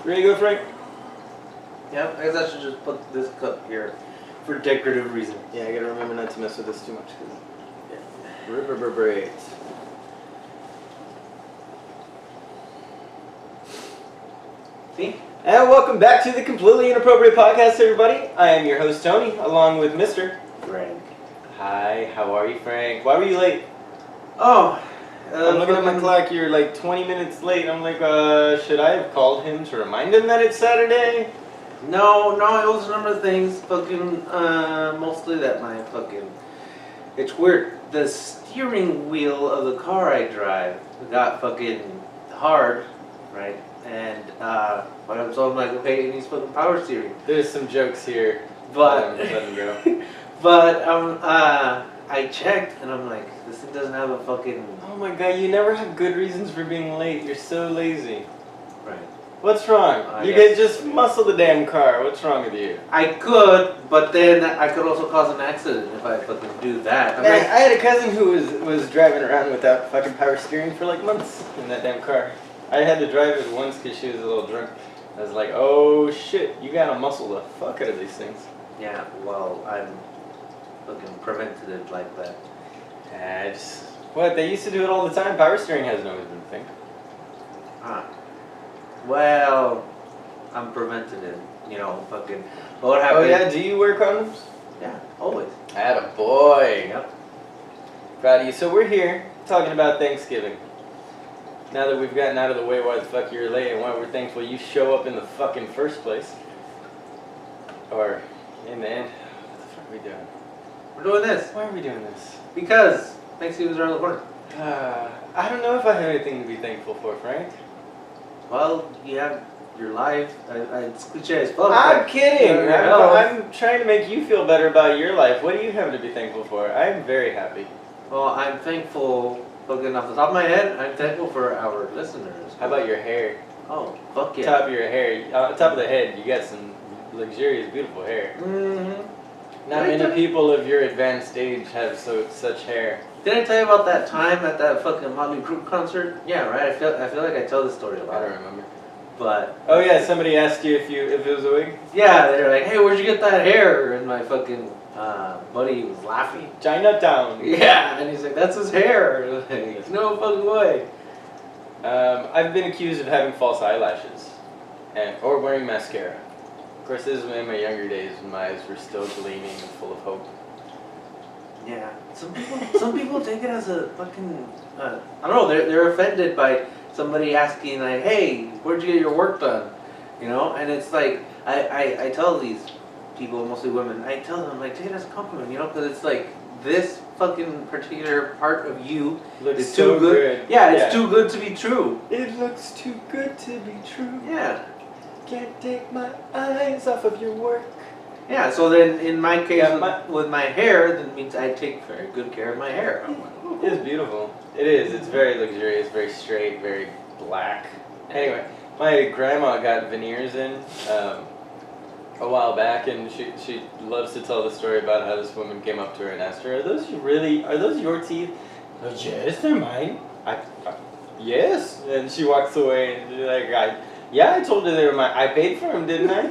Ready to go, Frank? Yeah, I guess I should just put this cup here. For decorative reasons. Yeah, I gotta remember not to mess with this too much. Reverberate. See? And welcome back to the Completely Inappropriate Podcast, everybody. I am your host, Tony, along with Mr. Frank. Hi, how are you, Frank? Why were you late? Oh, I'm looking at my clock, you're like 20 minutes late. I'm like, should I have called him to remind him that it's Saturday? No, it was a number of things. Mostly that my it's weird. The steering wheel of the car I drive got fucking hard, right? And, so I'm like, okay, it needs fucking power steering. There's some jokes here. But, let him go. but, I checked and I'm like, this thing doesn't have a fucking... Oh my god, you never have good reasons for being late. You're so lazy. Right. What's wrong? You could just muscle the damn car. What's wrong with you? I could, but then I could also cause an accident if I fucking do that. I had a cousin who was driving around without fucking power steering for like months in that damn car. I had to drive it once because she was a little drunk. I was like, oh shit, you gotta muscle the fuck out of these things. Yeah, well, I'm fucking preventative like that. What, they used to do it all the time. Power steering hasn't always been a thing. Well, I'm preventative, fucking. What happened? Oh yeah, do you wear condoms? Yeah, always. Attaboy. Yep. Proud of you. So we're here talking about Thanksgiving. Now that we've gotten out of the way why the fuck you're late and why we're thankful you show up in the fucking first place. Or, hey man, what the fuck are we doing? We're doing this. Why are we doing this? Because Thanksgiving's around the corner. I don't know if I have anything to be thankful for, Frank. Well, you have your life. It's cliche as fuck. I'm kidding. No. I'm trying to make you feel better about your life. What do you have to be thankful for? I'm very happy. Well, I'm thankful, looking off the top of my head, I'm thankful for our listeners. How about your hair? Oh, fuck yeah. Top of your hair, top of the head, you got some luxurious, beautiful hair. Mm-hmm. Not many people of your advanced age have such hair. Did I tell you about that time at that fucking Motley Crue concert? Yeah, right. I feel like I tell this story a lot. I don't remember. But oh yeah, somebody asked you if it was a wig. Yeah, they were like, "Hey, where'd you get that hair?" And my fucking buddy was laughing. Chinatown. Yeah, and he's like, "That's his hair." Like, no fucking way. I've been accused of having false eyelashes, or wearing mascara. Of course, this is in my younger days when my eyes were still gleaming and full of hope. Yeah, some people take it as a fucking I don't know. They're offended by somebody asking like, "Hey, where'd you get your work done?" And it's like I tell these people, mostly women, I tell them like, take it as a compliment, because it's like this fucking particular part of you looks is so too good. Yeah, it's too good to be true. It looks too good to be true. Yeah. Can't take my eyes off of your work. Yeah, so then in my case, with my hair, that means I take very good care of my hair. It is beautiful. It is. It's very luxurious, very straight, very black. Anyway, my grandma got veneers in a while back, and she loves to tell the story about how this woman came up to her and asked her, are those your teeth? Yes, they're mine. Yes. And she walks away, and she's like, I told her they were mine. I paid for them, didn't I?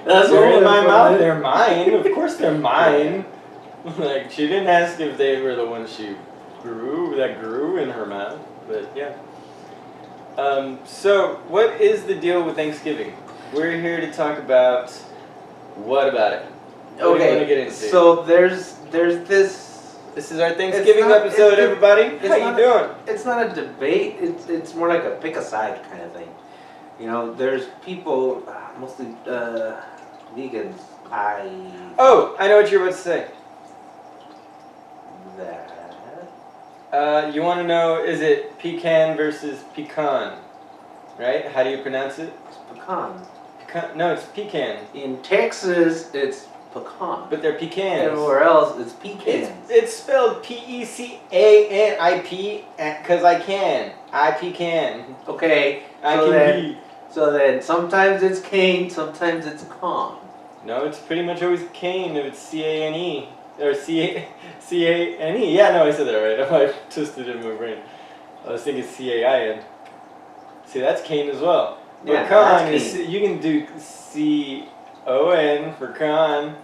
That's they're in my mouth. They're mine. Of course they're mine. Like, she didn't ask if they were the ones she grew in her mouth. But yeah. So what is the deal with Thanksgiving? We're here to talk about what about it? What do you want to get into? So there's this. This is our Thanksgiving episode, everybody. How you doing? It's not a debate. It's more like a pick a side kind of thing. There's people, mostly vegans. Oh, I know what you're about to say. That. You want to know, is it pecan versus pecan? Right? How do you pronounce it? It's pecan. No, it's pecan. In Texas, it's pecan. But they're pecans. Everywhere else, it's pecans. It's spelled P-E-C-A-N-I-P, because I can. I pecan. Okay. So then sometimes it's cane, sometimes it's con. No, it's pretty much always cane if it's C-A-N-E. Or C-A-N-E. Yeah, no, I said that right. I twisted it in my brain. I was thinking C-A-I-N. See, that's cane as well. But Yeah, con that's is, keen. you can do C-O-N for con.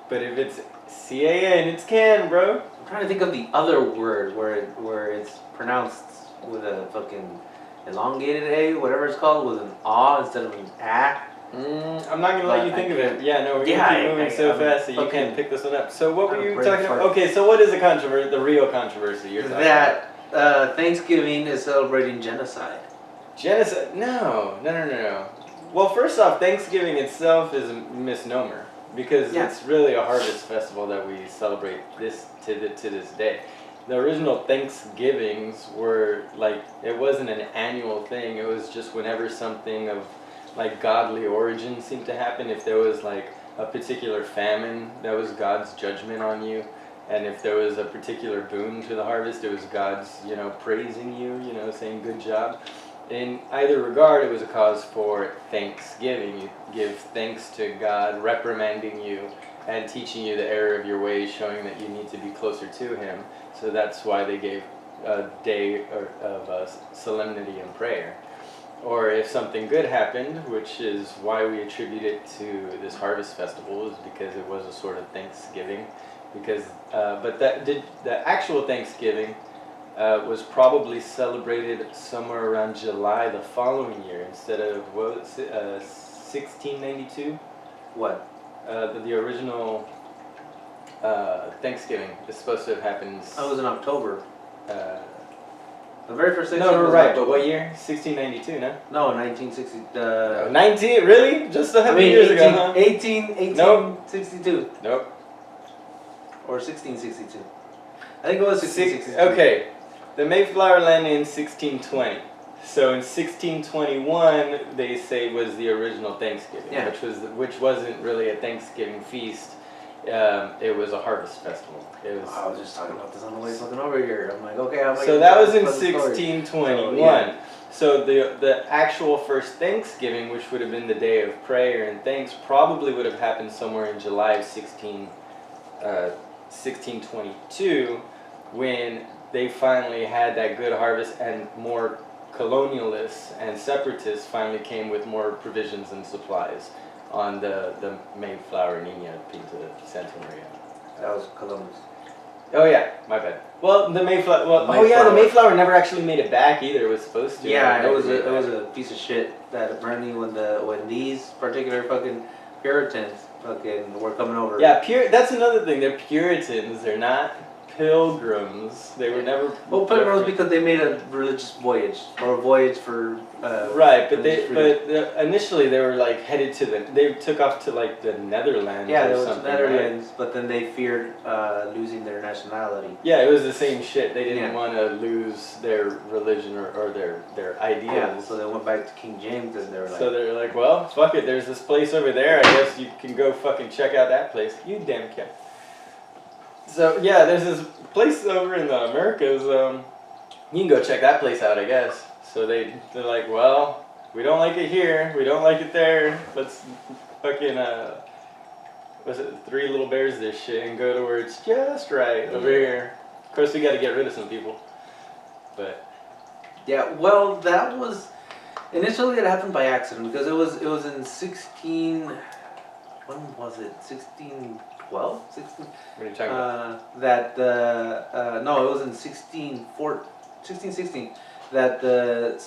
But if it's C-A-N, it's can, bro. I'm trying to think of the other word where it's pronounced with a fucking elongated A, whatever it's called, with an ah instead of an ah. I'm not gonna let you think of it. Yeah, no, we're gonna keep moving so fast that you can't pick this one up. So what were you talking about? Okay, so what is the controversy? The real controversy you're talking about? That Thanksgiving is celebrating genocide. Genocide? No. Well, first off, Thanksgiving itself is a misnomer because it's really a harvest festival that we celebrate to this day. The original Thanksgivings were like, it wasn't an annual thing. It was just whenever something of like godly origin seemed to happen. If there was like a particular famine, that was God's judgment on you. And if there was a particular boon to the harvest, it was God's, praising you, saying good job. In either regard, it was a cause for thanksgiving. You give thanks to God, reprimanding you and teaching you the error of your ways, showing that you need to be closer to Him. So that's why they gave a day of solemnity and prayer. Or if something good happened, which is why we attribute it to this harvest festival, is because it was a sort of Thanksgiving. But the actual Thanksgiving was probably celebrated somewhere around July the following year instead of 1692. What? The original Thanksgiving is supposed to have happened. Oh, it was in October. The very first Thanksgiving. No, was right. October. But what year? 1692, no? No, 1960. 19? Really? Just 100 years ago, huh? 1862. Nope. Or 1662. I think it was 1662. Okay. The Mayflower landed in 1620. So in 1621, they say was the original Thanksgiving, which wasn't really a Thanksgiving feast. It was a harvest festival. I was just talking about this on the way fucking over here. I'm like, okay, how am I So that was in 1621. So the actual first Thanksgiving, which would have been the day of prayer and thanks, probably would have happened somewhere in July of 1622, when they finally had that good harvest and more colonialists and separatists finally came with more provisions and supplies on the Mayflower Nina Pinta Santa Maria. That was Columbus. Oh yeah, my bad. Well, the Mayflower. The Mayflower never actually made it back either. It was supposed to. Yeah, it was a piece of shit that apparently when these particular fucking Puritans fucking were coming over. Yeah, that's another thing. They're Puritans. They're not pilgrims. They were never. Well, pilgrims because they made a religious voyage or a voyage for. Right, but initially they were like headed to they took off to like the Netherlands. Yeah, or they went something, to Netherlands, but then they feared losing their nationality. Yeah, it was the same shit. They didn't want to lose their religion or their ideals. Yeah, so they went back to King James and they were like. So they're like, well, fuck it. There's this place over there. I guess you can go fucking check out that place. You damn cat. So yeah, there's this place over in the Americas. You can go check that place out, I guess. So they're like, well, we don't like it here, we don't like it there. Let's fucking was it Three Little Bears this shit and go to where it's just right over here. Of course, we got to get rid of some people, but yeah, well, that was initially it happened by accident because it was in 16. When was it? 1612? 16. What are you talking about? No, it was in 1616 that the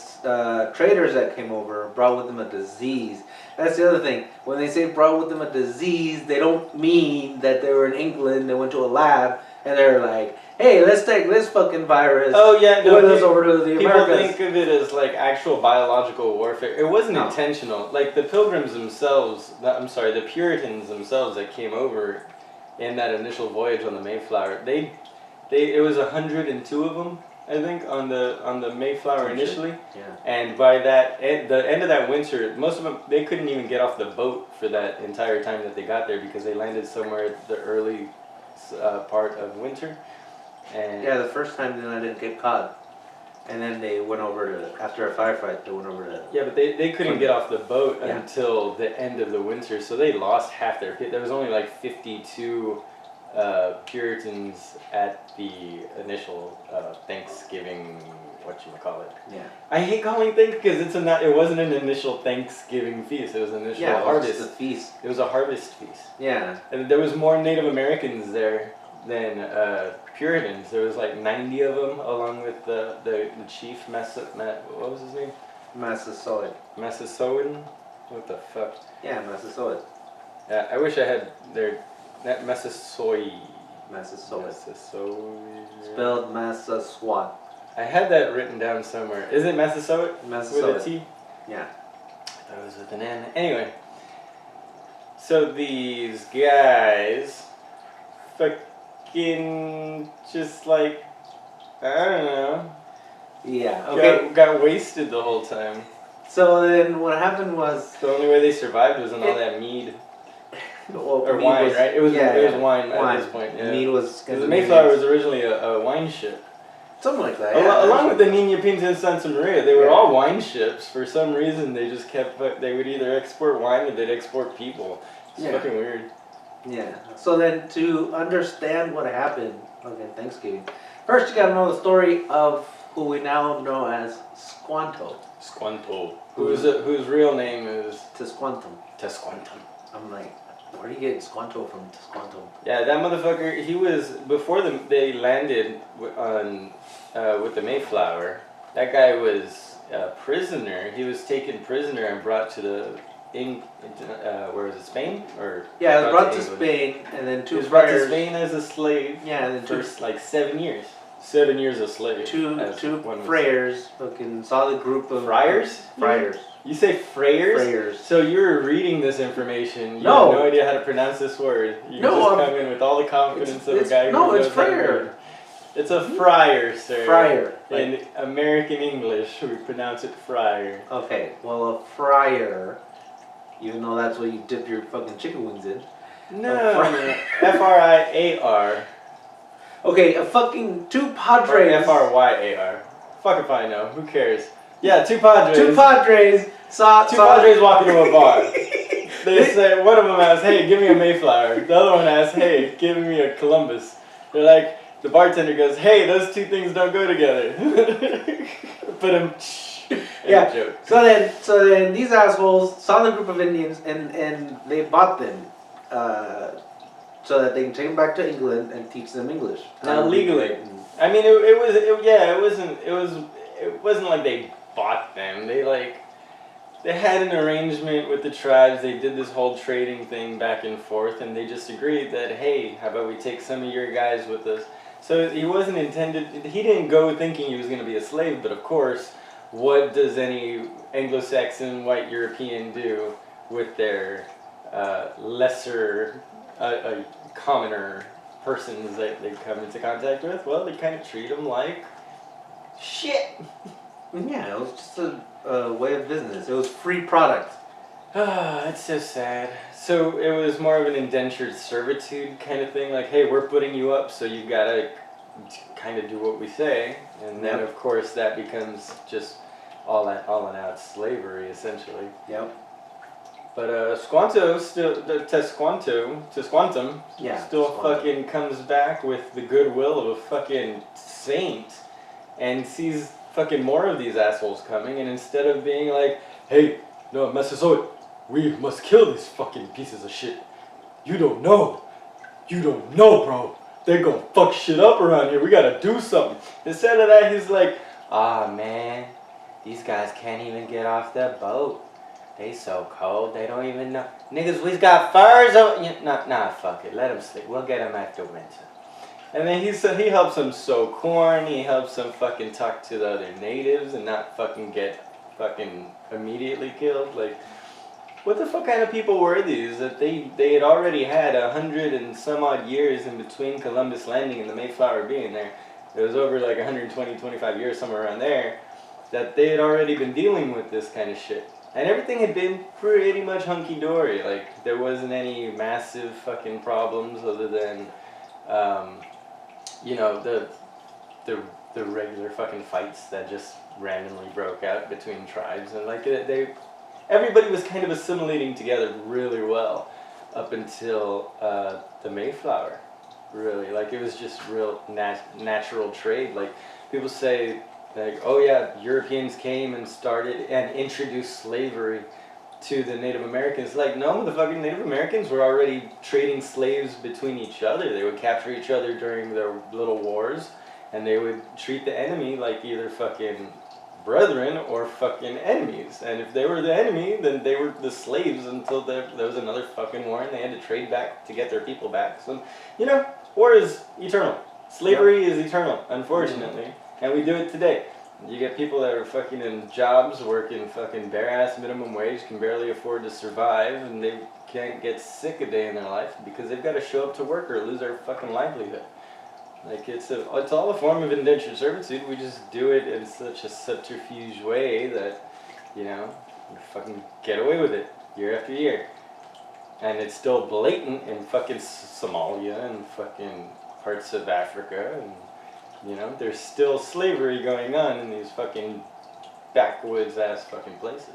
traders that came over brought with them a disease. That's the other thing. When they say brought with them a disease, they don't mean that they were in England, they went to a lab, and they're like, hey, let's take this fucking virus with us over to the Americas. People think of it as like actual biological warfare. It wasn't intentional. Like the Pilgrims themselves, the Puritans themselves that came over in that initial voyage on the Mayflower, it was 102 of them, I think, on the Mayflower initially. Yeah. And by the end of that winter, most of them, they couldn't even get off the boat for that entire time that they got there because they landed somewhere at the early part of winter. And yeah, the first time then I didn't get caught. And then they went over to, after a firefight, they went over to... Yeah, but they couldn't get off the boat until the end of the winter, so they lost half their... There was only like 52 Puritans at the initial Thanksgiving whatchamacallit. Yeah. I hate calling things because it wasn't an initial Thanksgiving feast. It was an initial harvest. It was a feast. It was a harvest feast. Yeah. And there was more Native Americans there than Puritans. There was like 90 of them, along with the chief, what was his name? Massasoit. Massasoit? What the fuck? Yeah, Massasoit. Yeah, I wish I had that Massasoit. Massasoit. Spelled Massasoit. I had that written down somewhere. Is it Massasoit? Massasoit. With a T? Yeah. I thought it was with an N. Anyway. So these guys fucking just like, I don't know. Yeah, okay. Got wasted the whole time. So then what happened was... The only way they survived was on all that mead. Well, or wine, right? It was wine at this point. Yeah. Mead was... Because the Mayflower was originally a wine ship. Something like that, yeah. Along with the Nina Pinta and Santa Maria, they were all wine ships. For some reason, they just they would either export wine or they'd export people. It's fucking weird. Yeah. So then to understand what happened on Thanksgiving, first you gotta know the story of who we now know as Squanto. Squanto. Whose real name is... Tisquantum. Tisquantum. I'm like, where do you get Squanto from, Tisquantum? Yeah, that motherfucker, he was... Before they landed on with the Mayflower, that guy was a prisoner. He was taken prisoner and brought to the... where was it, Spain? Or yeah, it was brought to Spain, and then he was brought to Spain as a slave. Yeah, and then for like 7 years. 7 years a slave. Two friars, fucking solid group of... Friars? Friars. You say frayers? Frayers. So you're reading this information. You have no idea how to pronounce this word. You just come in with all the confidence of a guy who knows it's frayer. It's a friar, sir. Friar. In American English, we pronounce it friar. Okay, well, a friar, even though that's what you dip your fucking chicken wings in. No, F-R-I-A-R. Okay, a fucking two padres. F-R-Y-A-R. Fuck if I know. Who cares? Yeah, two padres. Two padres saw... Two padres walk into a bar. They say, one of them asks, hey, give me a Mayflower. The other one asks, hey, give me a Columbus. They're like, the bartender goes, hey, those two things don't go together. Put him... Yeah, joke. So then these assholes saw the group of Indians and they bought them so that they can take them back to England and teach them English. Now legally. I mean, it wasn't like they bought them. They had an arrangement with the tribes. They did this whole trading thing back and forth, and they just agreed that, hey, how about we take some of your guys with us? So he wasn't intended, he didn't go thinking he was going to be a slave, but of course, what does any Anglo-Saxon white European do with their lesser, commoner persons that they come into contact with? Well, they kind of treat them like shit. Yeah, it was just a way of business. It was free product. Ah, it's so sad. So it was more of an indentured servitude kind of thing, like, hey, we're putting you up, so you gotta kind of do what we say, and then of course that becomes just all and out slavery essentially. Yep. But Squanto still, Tisquantum, still fucking comes back with the goodwill of a fucking saint, and sees fucking more of these assholes coming, and instead of being like, hey, no, Massasoit, we must kill these fucking pieces of shit. You don't know, bro. They're gonna fuck shit up around here. We gotta do something. Instead of that, he's like, ah, man, these guys can't even get off the boat. They so cold, they don't even know. Niggas, we've got furs over... Nah, fuck it. Let them sleep. We'll get them after winter. And then he helps them sow corn. He helps them fucking talk to the other natives and not fucking get fucking immediately killed. Like, what the fuck kind of people were these? That they had already had 100 and some odd years in between Columbus landing and the Mayflower being there. It was over like 120, 25 years, somewhere around there, that they had already been dealing with this kind of shit. And everything had been pretty much hunky-dory. Like, there wasn't any massive fucking problems other than, you know, the regular fucking fights that just randomly broke out between tribes. And, like, everybody was kind of assimilating together really well up until the Mayflower, really. Like, it was just real natural trade. Like, people say Like, oh yeah, Europeans came and started and introduced slavery to the Native Americans. Like, no, the fucking Native Americans were already trading slaves between each other. They would capture each other during their little wars, and they would treat the enemy like either fucking brethren or fucking enemies. And if they were the enemy, then they were the slaves until there was another fucking war and they had to trade back to get their people back. So, you know, war is eternal. Slavery is eternal, unfortunately. And we do it today. You get people that are fucking in jobs, working fucking bare-ass minimum wage, can barely afford to survive, and they can't get sick a day in their life because they've got to show up to work or lose their fucking livelihood. Like, it's all a form of indentured servitude. We just do it in such a subterfuge way that, you know, you fucking get away with it year after year. And it's still blatant in fucking Somalia and fucking parts of Africa, and you know, there's still slavery going on in these fucking backwoods ass fucking places.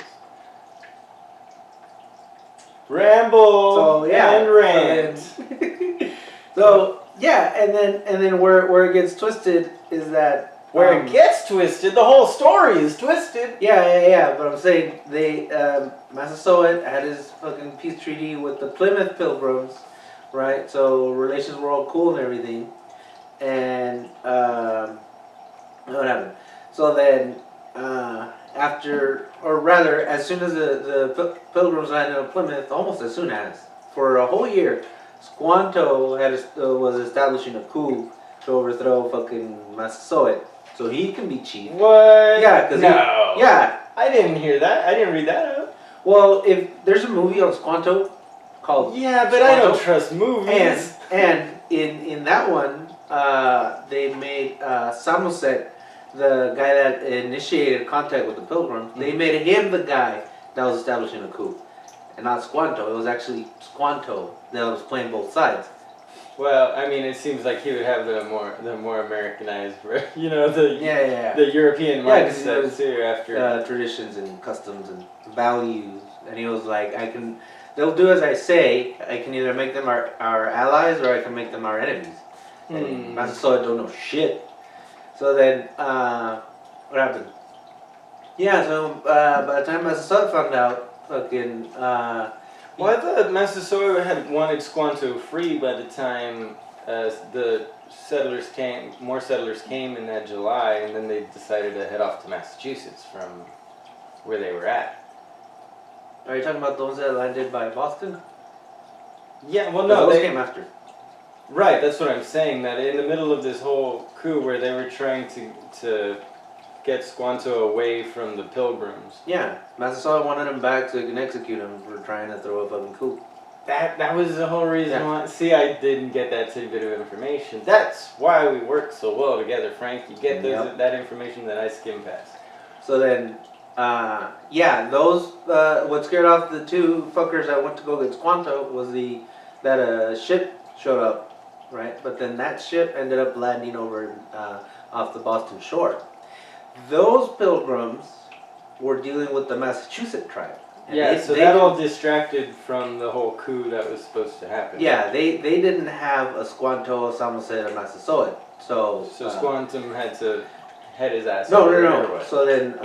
Ramble So yeah, and rant. So yeah, and then where it gets twisted is that Where it gets twisted, the whole story is twisted. Yeah. But I'm saying they Massasoit had his fucking peace treaty with the Plymouth Pilgrims, right? So relations were all cool and everything. And what happened? So then, after, or rather, as soon as the Pilgrims landed on Plymouth, almost as soon as, for a whole year, Squanto was establishing a coup to overthrow fucking Massasoit, so he can be chief. What? Yeah, cause yeah. I didn't hear that. I didn't read that up. Well, if there's a movie on Squanto called but Squanto, I don't trust movies. And in that one. They made Samoset, the guy that initiated contact with the Pilgrims, they made him the guy that was establishing a coup. And not Squanto. It was actually Squanto that was playing both sides. Well, I mean, it seems like he would have the more Americanized, you know, the European mindset too. After traditions and customs and values, and he was like, they'll do as I say. I can either make them our allies or I can make them our enemies. And Massasoit don't know shit. So then, what happened? Yeah, so by the time Massasoit found out, fucking... well, I thought Massasoit had wanted Squanto free by the time the more settlers came in that July, and then they decided to head off to Massachusetts from where they were at. Are you talking about those that landed by Boston? Yeah, well, no, those came after. Right, that's what I'm saying, that in the middle of this whole coup where they were trying to get Squanto away from the Pilgrims. Yeah, Massasoit wanted him back so he can execute him for trying to throw a fucking coup. That was the whole reason why. See, I didn't get that tidbit of information. That's why we work so well together, Frank. You get that information that I skim past. So then, those, what scared off the two fuckers that went to go get Squanto was that a ship showed up. Right, but then that ship ended up landing over off the Boston shore. Those Pilgrims were dealing with the Massachusetts tribe. So that all distracted from the whole coup that was supposed to happen. Yeah, they didn't have a Squanto, a Samoset, a Massasoit. So Squantum had to head his ass. No. So then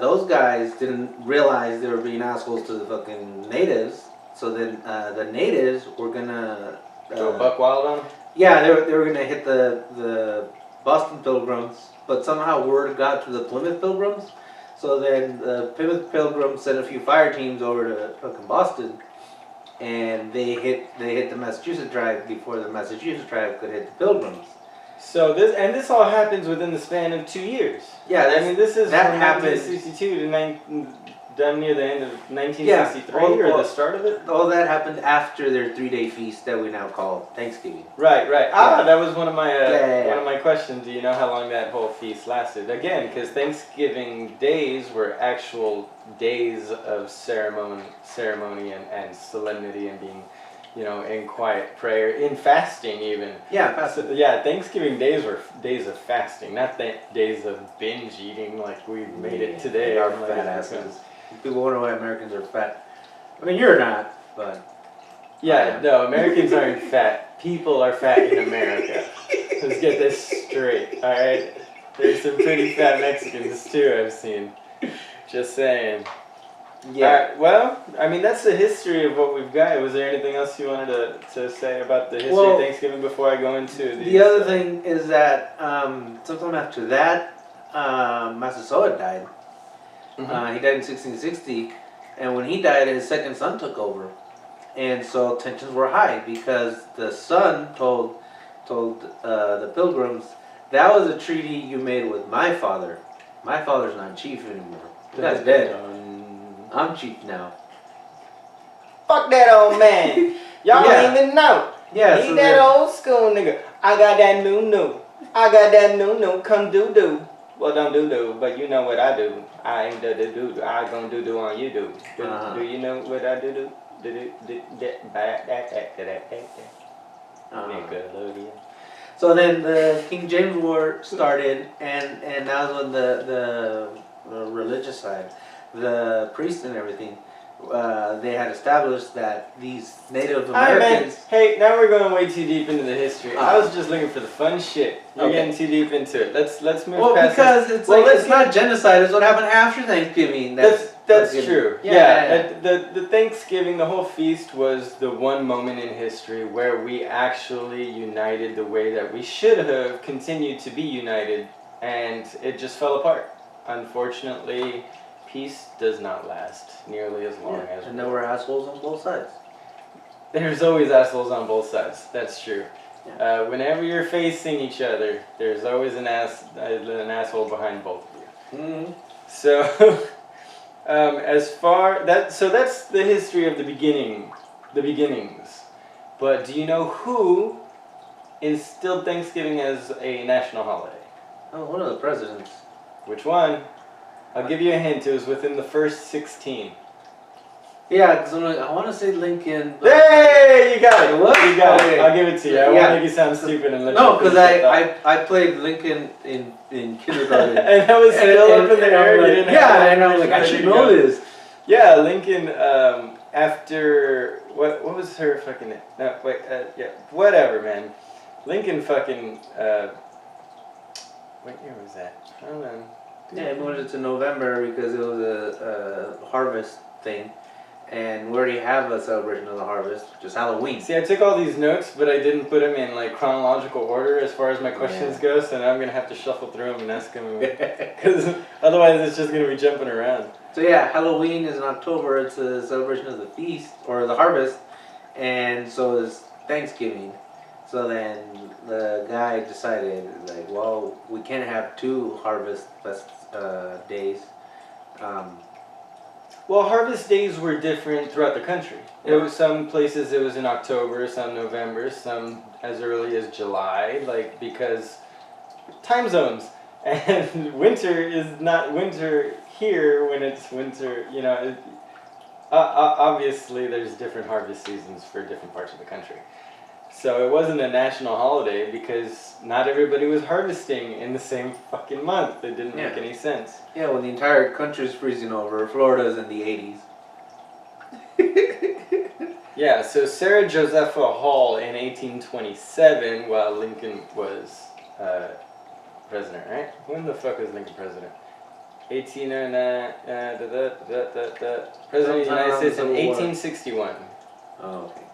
those guys didn't realize they were being assholes to the fucking natives. So then the natives were gonna... Go buck wild on them? Yeah, they were gonna hit the Boston Pilgrims, but somehow word got to the Plymouth Pilgrims. So then the Plymouth Pilgrims sent a few fire teams over to fucking Boston, and they hit the Massachusetts tribe before the Massachusetts tribe could hit the Pilgrims. So this all happens within the span of 2 years. Yeah, I mean this is that from happened 1962 to damn near the end of 1963 or the start of it? All that happened after their 3-day feast that we now call Thanksgiving. Right. That was one of my one of my questions. Do you know how long that whole feast lasted? Again, because Thanksgiving days were actual days of ceremony and solemnity and being, you know, in quiet prayer, in fasting even. Yeah, fasting. So, Thanksgiving days were days of fasting, not days of binge eating like we made it today. Our fat asses. People wonder why Americans are fat. I mean, you're not, but... Yeah, no, Americans aren't fat. People are fat in America. Let's get this straight, alright? There's some pretty fat Mexicans too, I've seen. Just saying. Yeah. Alright, well, I mean, that's the history of what we've got. Was there anything else you wanted to say about the history of Thanksgiving before I go into the other thing is that sometime after that, Massasoit died. He died in 1660, and when he died, his second son took over. And so tensions were high because the son told the Pilgrims, that was a treaty you made with my father. My father's not chief anymore. The guy's dead. I'm chief now. Fuck that old man. Y'all ain't even know. Yeah, he that old school nigga. I got that new. I got that new. Come do. Well, don't do, but you know what I do. I ain't do. I gonna do on you do. Do you know what I do? So then the King James War started, and that was when the religious side, the priests and everything, they had established that these Native Americans... Hey, now we're going way too deep into the history. I was just looking for the fun shit. You're getting too deep into it. Let's move past because this. It's not genocide. It's what happened after Thanksgiving. That's true. Yeah. The Thanksgiving, the whole feast was the one moment in history where we actually united the way that we should have continued to be united, and it just fell apart. Unfortunately, peace does not last nearly as long as... And there were assholes on both sides. There's always assholes on both sides. That's true. Yeah. Whenever you're facing each other, there's always an asshole behind both of you. Mm-hmm. So, so that's the history of the beginnings. But do you know who instilled Thanksgiving as a national holiday? Oh, one of the presidents. Which one? I'll give you a hint. It was within the first 16. Yeah, because I want to say Lincoln. Hey, you got it. What? You got it. I'll give it to you. I won't make you sound stupid and let you... No, because I played Lincoln in kindergarten. And I was still up in the air. And I was like, I should know this. Yeah, Lincoln, after... What was her fucking name? No, wait, whatever, man. Lincoln fucking... what year was that? Hold on. Yeah, we moved it to November because it was a harvest thing. And we already have a celebration of the harvest, which is Halloween. See, I took all these notes, but I didn't put them in like chronological order as far as my questions go, so now I'm going to have to shuffle through them and ask them, because otherwise it's just going to be jumping around. So yeah, Halloween is in October. It's a celebration of the feast, or the harvest, and so is Thanksgiving. So then the guy decided, like, well, we can't have two harvest days. Well, harvest days were different throughout the country. It was some places it was in October, some November, some as early as July, like because time zones. And winter is not winter here when it's winter, you know. Obviously, there's different harvest seasons for different parts of the country. So it wasn't a national holiday because not everybody was harvesting in the same fucking month. It didn't make any sense. Yeah, when the entire country's freezing over, Florida's in the 80s. Yeah, so Sarah Josepha Hall in 1827, while Lincoln was president, right? When the fuck was Lincoln president? 1809, President of the United States in 1861. Oh, okay.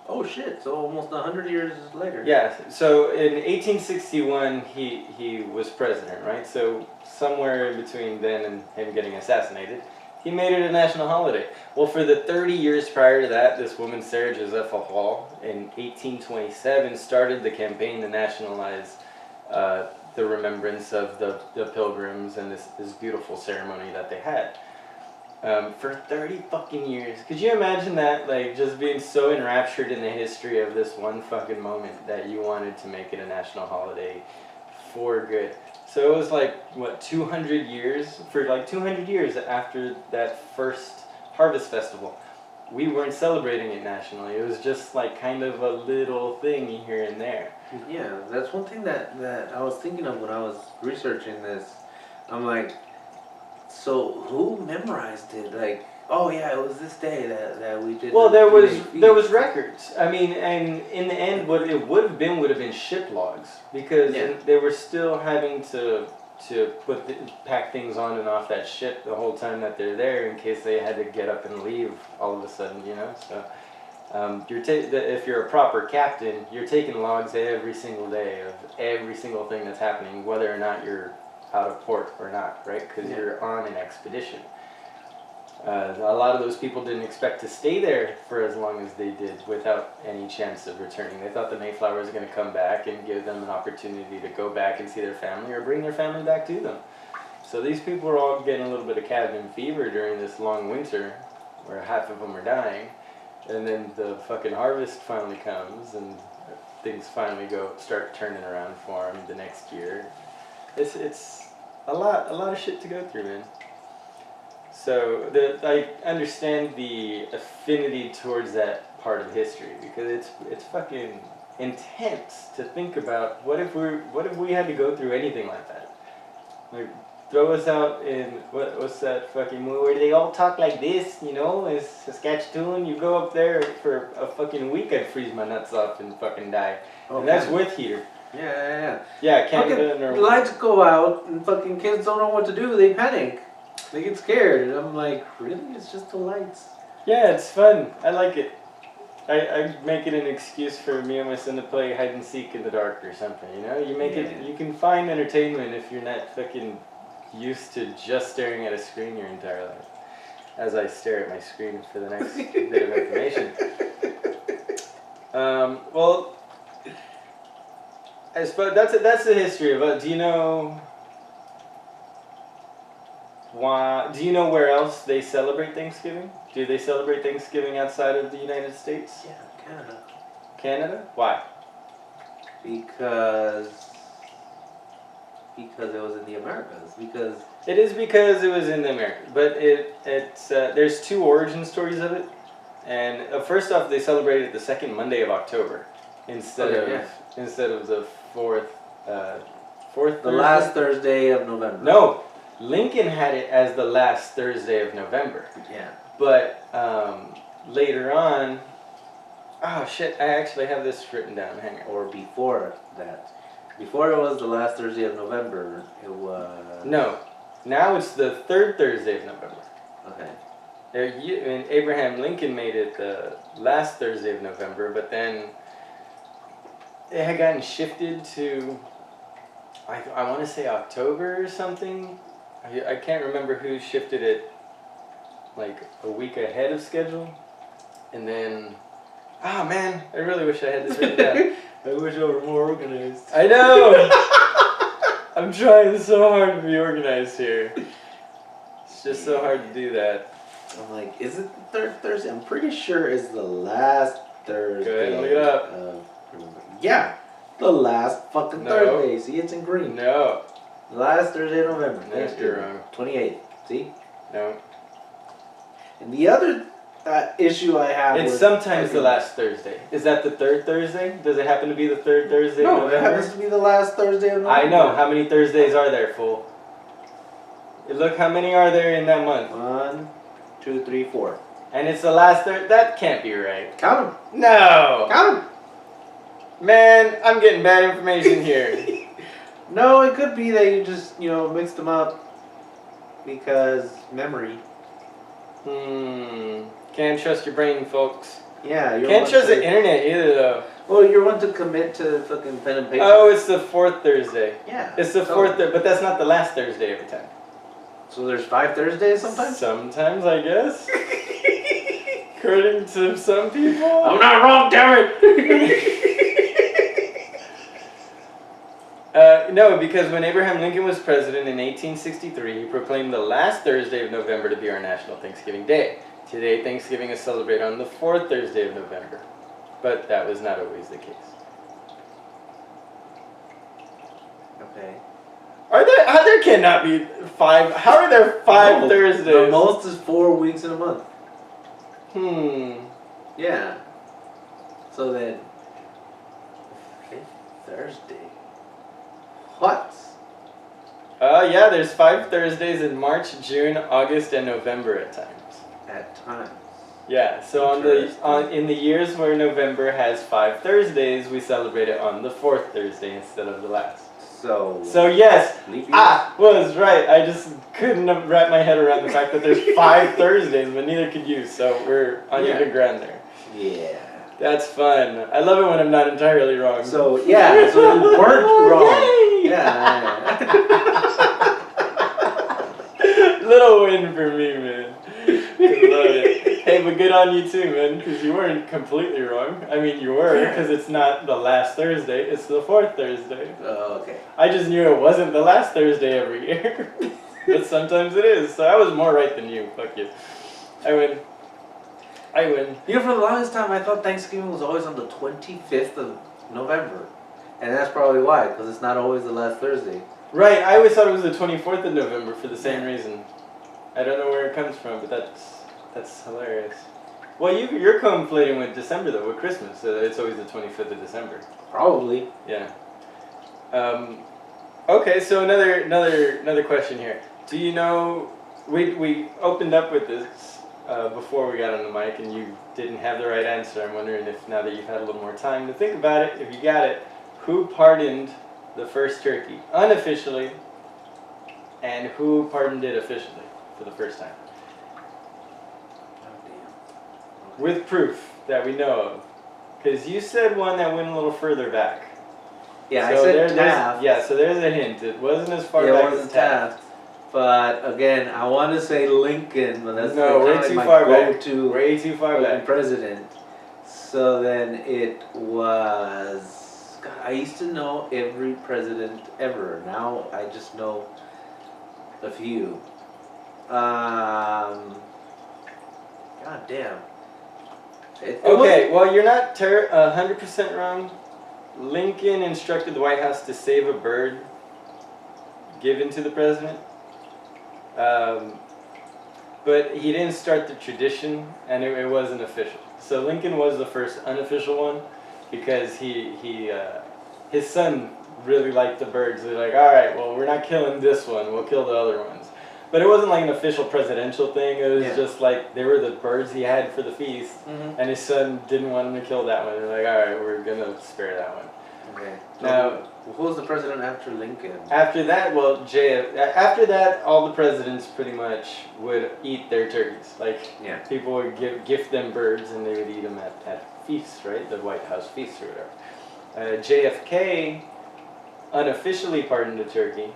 Oh shit, so almost 100 years later. Yeah, so in 1861 he was president, right? So somewhere in between then and him getting assassinated, he made it a national holiday. Well, for the 30 years prior to that, this woman, Sarah Josepha Hall, in 1827 started the campaign to nationalize the remembrance of the Pilgrims and this beautiful ceremony that they had. For 30 fucking years. Could you imagine that? Like, just being so enraptured in the history of this one fucking moment that you wanted to make it a national holiday for good. So it was like, what, 200 years? For like 200 years after that first harvest festival, we weren't celebrating it nationally. It was just like kind of a little thing here and there. Yeah, that's one thing that I was thinking of when I was researching this. I'm like, so who memorized it? Like, oh yeah, it was this day that we did. Well, there was records. I mean, and in the end, what it would have been ship logs because they were still having to to pack things on and off that ship the whole time that they're there in case they had to get up and leave all of a sudden, you know. So if you're a proper captain, you're taking logs every single day of every single thing that's happening, whether or not you're out of port or not, right? Because you're on an expedition. A lot of those people didn't expect to stay there for as long as they did without any chance of returning. They thought the Mayflower was going to come back and give them an opportunity to go back and see their family or bring their family back to them. So these people were all getting a little bit of cabin fever during this long winter where half of them are dying. And then the fucking harvest finally comes and things finally start turning around for them the next year. It's a lot of shit to go through, man. So I understand the affinity towards that part of history because it's fucking intense to think about. What if we had to go through anything like that? Like throw us out in what's that fucking movie where they all talk like this, you know? It's Saskatchewan. You go up there for a fucking week, I'd freeze my nuts off and fucking die. Oh, and that's with heater. Yeah, Canada. The lights go out and fucking kids don't know what to do. They panic. They get scared. And I'm like, really? It's just the lights. Yeah, it's fun. I like it. I make it an excuse for me and my son to play hide and seek in the dark or something, you know? You can find entertainment if you're not fucking used to just staring at a screen your entire life. As I stare at my screen for the next bit of information. Well, I suppose that's the history of it. Do you know why? Do you know where else they celebrate Thanksgiving? Do they celebrate Thanksgiving outside of the United States? Yeah, Canada. Canada? Why? Because it was in the Americas. Because it was in the Americas, but it's there's two origin stories of it, and first off, they celebrated the second Monday of October instead of the fourth the last Thursday of November. No, Lincoln had it as the last Thursday of November. Yeah. But later on, oh shit, I actually have this written down. Hang on. Or before that. Before it was the last Thursday of November, it was... No. Now it's the third Thursday of November. Okay. And Abraham Lincoln made it the last Thursday of November, but then it had gotten shifted to, I want to say October or something. I can't remember who shifted it like a week ahead of schedule. And then, oh man, I really wish I had this written down. I wish I were more organized. I know! I'm trying so hard to be organized here. It's just so hard to do that. I'm like, is it the third Thursday? I'm pretty sure it's the last Thursday. Go ahead and look it up. Yeah, the last fucking Thursday. See, it's in green. No. Last Thursday of November. No, you're wrong. 28th. See? No. And the other issue I have it's sometimes the last Thursday. Is that the third Thursday? Does it happen to be the third Thursday of November? No, it happens to be the last Thursday of November. I know. How many Thursdays are there, fool? Look, how many are there in that month? 1, 2, 3, 4. And it's the last Thursday? That can't be right. Count them. No! Count them. Man, I'm getting bad information here. No, it could be that you just, mixed them up because memory. Can't trust your brain, folks. Yeah, you can't trust the internet either, though. Well, you're one to commit to fucking pen and paper. Oh, it's the fourth Thursday. Yeah. It's the fourth, but that's not the last Thursday every time. So there's 5 Thursdays sometimes? Sometimes, I guess. According to some people. I'm not wrong, damn it! No, because when Abraham Lincoln was president in 1863, he proclaimed the last Thursday of November to be our National Thanksgiving Day. Today, Thanksgiving is celebrated on the fourth Thursday of November. But that was not always the case. Okay. There cannot be 5. How are there 5 Thursdays? The most is 4 weeks in a month. Yeah. So then, 5th Thursday. What? Yeah, there's 5 Thursdays in March, June, August, and November at times. At times. Yeah, so in the years where November has 5 Thursdays, we celebrate it on the 4th Thursday instead of the last. So yes, I was right. I just couldn't wrap my head around the fact that there's 5 Thursdays, but neither could you. So we're on your good ground there. Yeah. That's fun. I love it when I'm not entirely wrong. So yeah, so you weren't wrong. Yeah. Little win for me, man. I love it. Hey, but good on you too, man, because you weren't completely wrong. I mean, you were, because it's not the last Thursday, it's the 4th Thursday. Oh, okay. I just knew it wasn't the last Thursday every year. But sometimes it is, so I was more right than you. Fuck you. I win. You know, for the longest time, I thought Thanksgiving was always on the 25th of November. And that's probably why, because it's not always the last Thursday. Right, I always thought it was the 24th of November for the same reason. I don't know where it comes from, but that's hilarious. Well, you're conflating with December though, with Christmas, so it's always the 25th of December. Probably. Yeah. Okay, so another question here. Do you know, we opened up with this before we got on the mic, and you didn't have the right answer. I'm wondering if now that you've had a little more time to think about it, if you got it, who pardoned the first turkey unofficially, and who pardoned it officially for the first time? With proof that we know of. Because you said one that went a little further back. Yeah, so I said Taft. Yeah, so there's a hint. It wasn't as far Yeah, back it wasn't as Taft. Taft. But again, I want to say Lincoln, but that's No, way kind of too like far my back. go-to Way too far back. president. So then it was. God, I used to know every president ever. Now I just know a few. God damn. Okay, well, you're not 100% wrong. Lincoln instructed the White House to save a bird given to the president. But he didn't start the tradition, and it wasn't official. So Lincoln was the first unofficial one because his son really liked the birds. They're like, all right, well, we're not killing this one. We'll kill the other ones. But it wasn't like an official presidential thing. It was just like they were the birds he had for the feast, and his son didn't want him to kill that one. They're like, all right, we're gonna spare that one. Okay. Now, who was the president after Lincoln? after that, well, after that, all the presidents pretty much would eat their turkeys. Like, people would gift them birds, and they would eat them at feasts, right? The White House feasts or whatever. JFK unofficially pardoned a turkey.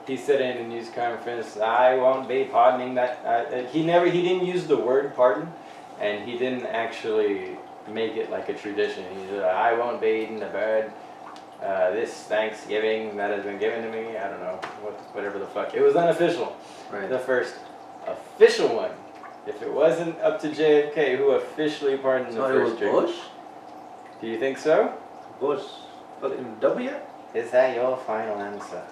He said in a news conference, "I won't be pardoning that." He didn't use the word pardon, and he didn't actually make it like a tradition. He said, "I won't be eating the bird this Thanksgiving that has been given to me." I don't know, whatever the fuck. It was unofficial. Right. The first official one. If it wasn't up to JFK, who officially pardoned the first turkey? Bush? Do you think so? Bush. Fucking W? Is that your final answer?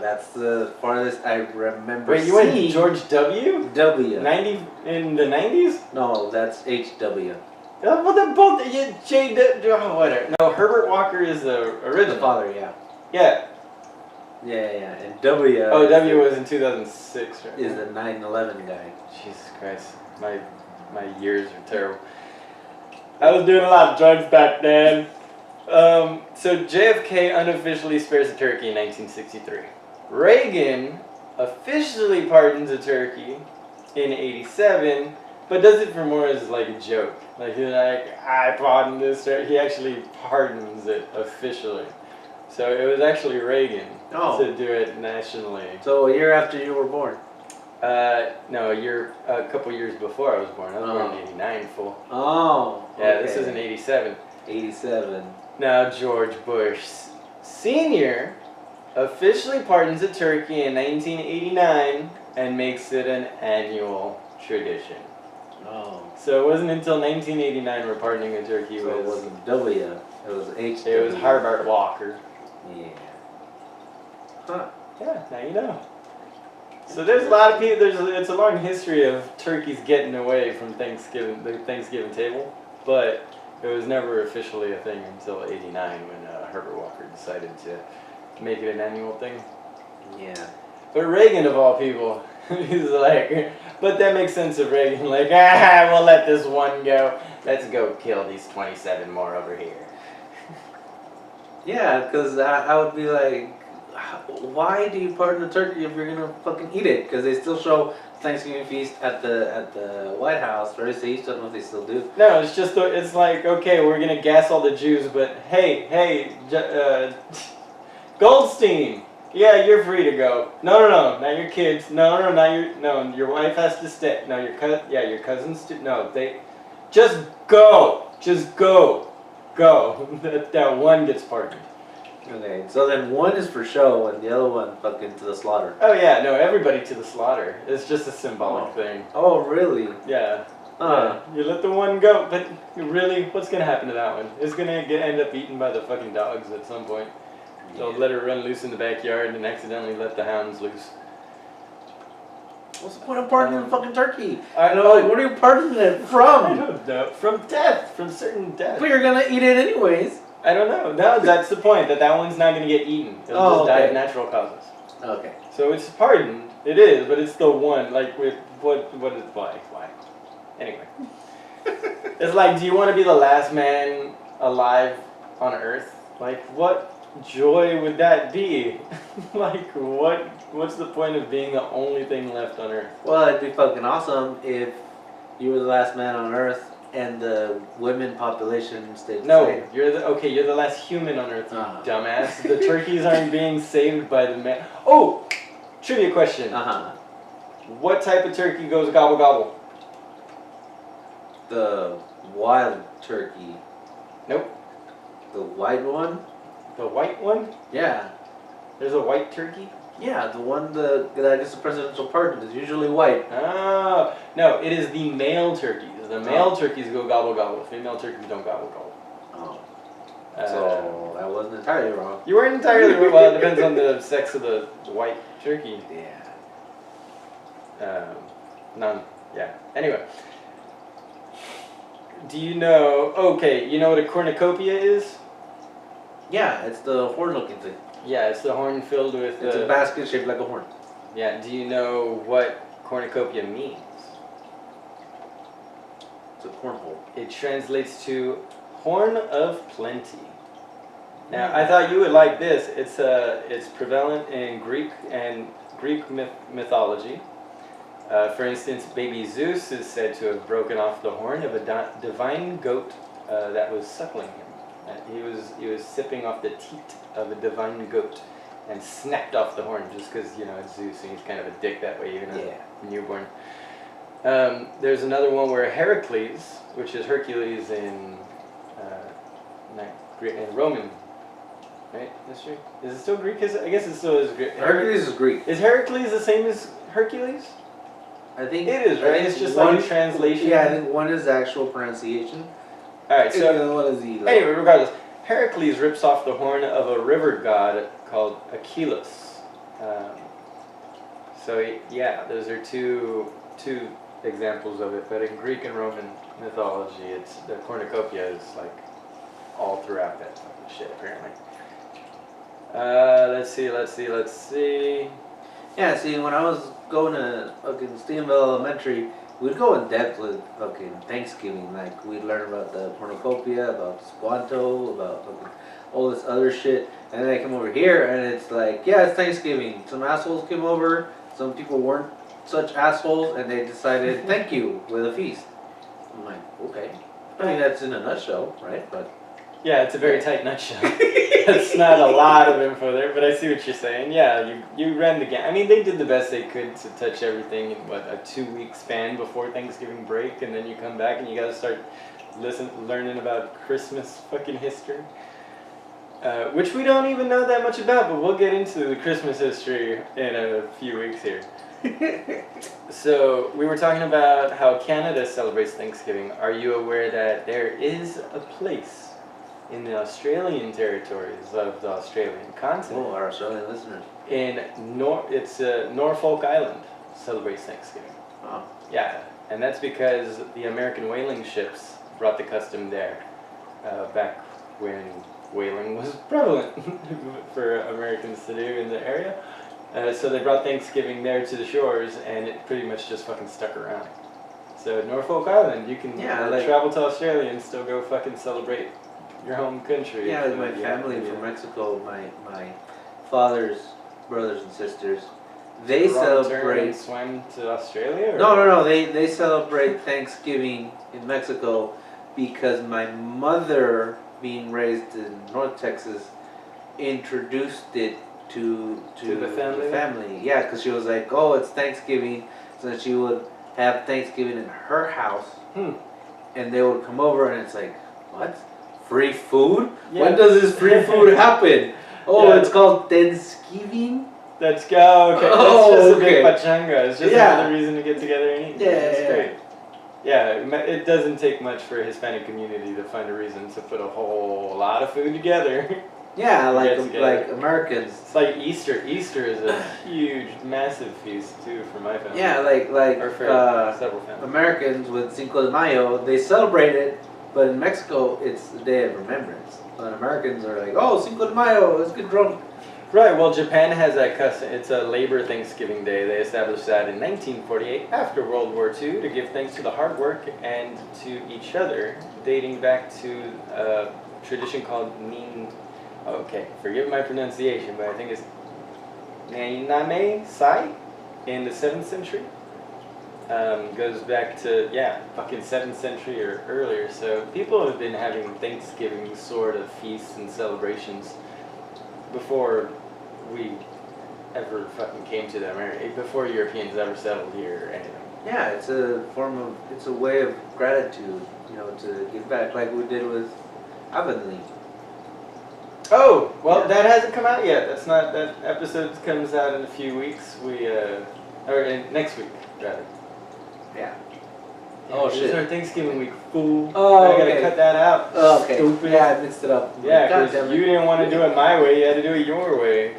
That's the farthest I remember. Wait, you went George W? W. 90 in the 90s? No, that's HW. Well, they're both whatever. No, Herbert Walker is the original. The father, yeah. Yeah. Yeah. And W. Oh, W was in 2006, right? Is the 9/11 guy. Jesus Christ, my years are terrible. I was doing a lot of drugs back then. So JFK unofficially spares a turkey in 1963. Reagan officially pardons a turkey in 87, but does it for more as like a joke. Like he's like, I pardon this turkey. He actually pardons it officially. So it was actually Reagan to do it nationally. So a year after you were born? No, a couple years before I was born. I was born in 89, fool. Oh. Yeah, this is in 87. 87. Now, George Bush Sr. officially pardons a turkey in 1989 and makes it an annual tradition. Oh. So it wasn't until 1989 where pardoning a turkey So it wasn't W, it was H. It was Herbert Walker. Yeah. Huh. Yeah, now you know. So there's a lot of people, it's a long history of turkeys getting away from Thanksgiving, the Thanksgiving table, but it was never officially a thing until 89 when Herbert Walker decided to make it an annual thing. Yeah. But Reagan, of all people, he's like, but that makes sense of Reagan, like, we'll let this one go. Let's go kill these 27 more over here. Yeah, because I would be like, why do you pardon the turkey if you're gonna fucking eat it? Because they still show Thanksgiving feast at the White House, right? So I don't know if they still do. No, it's just it's like, okay, we're gonna gas all the Jews, but hey, Goldstein, yeah, you're free to go. No, not your kids. No, your wife has to stay. No, your cousins. No, they just go, go. that one gets pardoned. Okay, so then one is for show and the other one fucking to the slaughter. Oh yeah, no, everybody to the slaughter. It's just a symbolic thing. Oh really? Yeah. Yeah. You let the one go, but really, what's gonna happen to that one? It's gonna end up eaten by the fucking dogs at some point. They'll let her run loose in the backyard and accidentally let the hounds loose. What's the point of pardoning the fucking turkey? I know. Like, what are you pardoning it from? I don't know. From death. From certain death. But you're gonna eat it anyways. I don't know. No, that's the point. That one's not gonna get eaten. It'll just die of natural causes. Okay. So it's pardoned. It is, but it's the one. Like with why? Anyway. It's like, do you want to be the last man alive on Earth? Like, what joy would that be? Like, what's the point of being the only thing left on Earth? Well, it'd be fucking awesome if you were the last man on Earth and the women population stayed the same. You're the last human on Earth, you dumbass. The turkeys aren't being saved by the man. Oh, trivia question. What type of turkey goes gobble gobble? The wild turkey. Nope. The white one? The white one? Yeah. There's a white turkey? Yeah, the one that gets the presidential pardon is usually white. Oh, no, it is the male turkeys. The male turkeys go gobble gobble. Female turkeys don't gobble gobble. Oh. So I wasn't entirely wrong. You weren't entirely wrong. Well, it depends on the sex of the white turkey. Yeah. Yeah. Anyway. Do you know... Okay, you know what a cornucopia is? Yeah, it's the horn-looking thing. Yeah, it's the horn filled with... It's a basket shaped like a horn. Yeah, do you know what cornucopia means? It's a cornhole. It translates to horn of plenty. Now, I thought you would like this. It's prevalent in Greek mythology. For instance, baby Zeus is said to have broken off the horn of a divine goat that was suckling him. He was sipping off the teat of a divine goat and snapped off the horn just because, it's Zeus and he's kind of a dick that way, even as a newborn. There's another one where Heracles, which is Hercules in Roman, right? History? Is it still Greek? I guess it still is Greek. Hercules is Greek. Is Heracles the same as Hercules? I think it is, right? It's just like a translation. Yeah, I think one is the actual pronunciation. Alright, so and one is the anyway, regardless, Heracles rips off the horn of a river god called Achilles. Those are two examples of it. But in Greek and Roman mythology, it's the cornucopia is like all throughout that fucking shit, apparently. Let's see. Yeah, see, when I was going to fucking Steenville Elementary, we'd go in depth with fucking Thanksgiving. Like, we'd learn about the cornucopia, about Squanto, about fucking all this other shit. And then I come over here, and it's like, yeah, it's Thanksgiving. Some assholes came over, some people weren't such assholes, and they decided, thank you, with a feast. I'm like, okay. I mean, that's in a nutshell, right? But yeah, it's a very tight nutshell. That's not a lot of info there, but I see what you're saying. Yeah, you ran the gamut. I mean, they did the best they could to touch everything in, a 2-week span before Thanksgiving break, and then you come back and you gotta start learning about Christmas fucking history. Which we don't even know that much about, but we'll get into the Christmas history in a few weeks here. So, we were talking about how Canada celebrates Thanksgiving. Are you aware that there is a place in the Australian territories of the Australian continent? Oh, our Australian listeners. It's Norfolk Island celebrates Thanksgiving. Oh. Yeah, and that's because the American whaling ships brought the custom there back when whaling was prevalent for Americans to do in the area. So they brought Thanksgiving there to the shores, and it pretty much just fucking stuck around. So Norfolk Island, you can travel to Australia and still go fucking celebrate your home country. Yeah, with my family from Mexico, my father's brothers and sisters, they celebrate. Swam to Australia? Or? No. They celebrate Thanksgiving in Mexico because my mother, being raised in North Texas, introduced it to the family. Yeah, because she was like, oh, it's Thanksgiving, so that she would have Thanksgiving in her house, and they would come over, and it's like, what? Free food? Yeah. When does this free food happen? Oh, Yeah. It's called Thanksgiving? Let's go. Okay. Oh, That's just okay. a big pachanga. It's just another reason to get together and eat. Yeah, That's yeah. great. Yeah, it doesn't take much for a Hispanic community to find a reason to put a whole lot of food together. Yeah, Get like together. Americans. It's like Easter. Easter is a huge, massive feast too for my family. Yeah, like Or for several families. Americans with Cinco de Mayo, they celebrate it, but in Mexico, it's the Day of Remembrance. But Americans are like, oh, Cinco de Mayo, let's get drunk. Right, well, Japan has that custom. It's a Labor Thanksgiving Day. They established that in 1948 after World War II to give thanks to the hard work and to each other, dating back to a tradition called okay, forgive my pronunciation, but I think it's Nainame Sai in the 7th century. Goes back to, fucking 7th century or earlier. So people have been having Thanksgiving sort of feasts and celebrations before we ever fucking came to America, before Europeans ever settled here or anything. Yeah, it's a way of gratitude, to give back, like we did with Avonlea. Oh, well, that hasn't come out yet. That episode comes out in a few weeks. Next week, rather. Yeah. Oh shit! It's our Thanksgiving week, fool. Oh, I gotta cut that out. Oh, okay. Stupid. Yeah, I mixed it up. Yeah, because you didn't want to do it my way. You had to do it your way.